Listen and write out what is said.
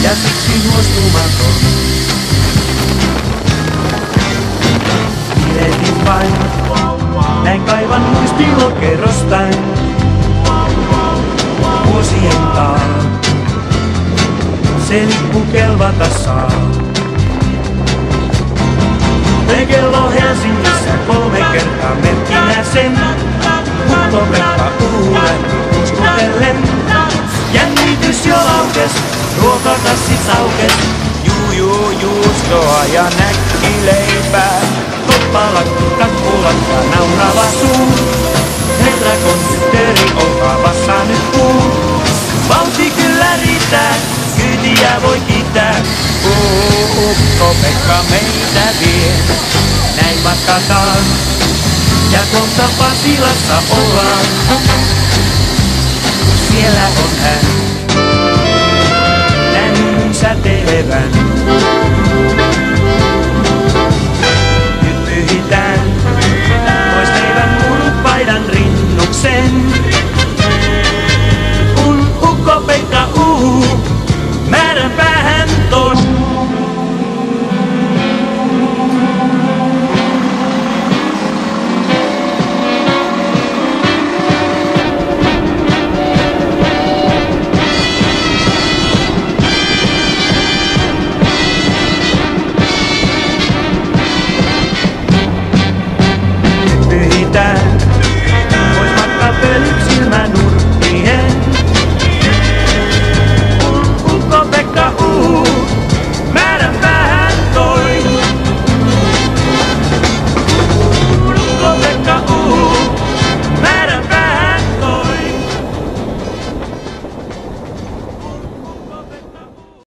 ja siksi suostumaton. Mietin vain, näin kaivan muistilokerostain vuosien taa. Se lippu kelvata saa. Kello Helsingissä 3 kertaa merkkinä sen, mut lopettaa uudempi uskotellen. Jännitys jo laukes, ruokatassit saukes. Juustoa ja näkkileipää. Toppalakki, kakkulakka, naurava suu. Herra konduktööri, olkaa vassa nyt puu. Vauhti kyllä riittää, kyytiä voi kiittää. Ukko-Pekka meitä vie, näin matkataan. Ja kohta Pasilassa ollaan, siellä on hän. Näin säteilevän,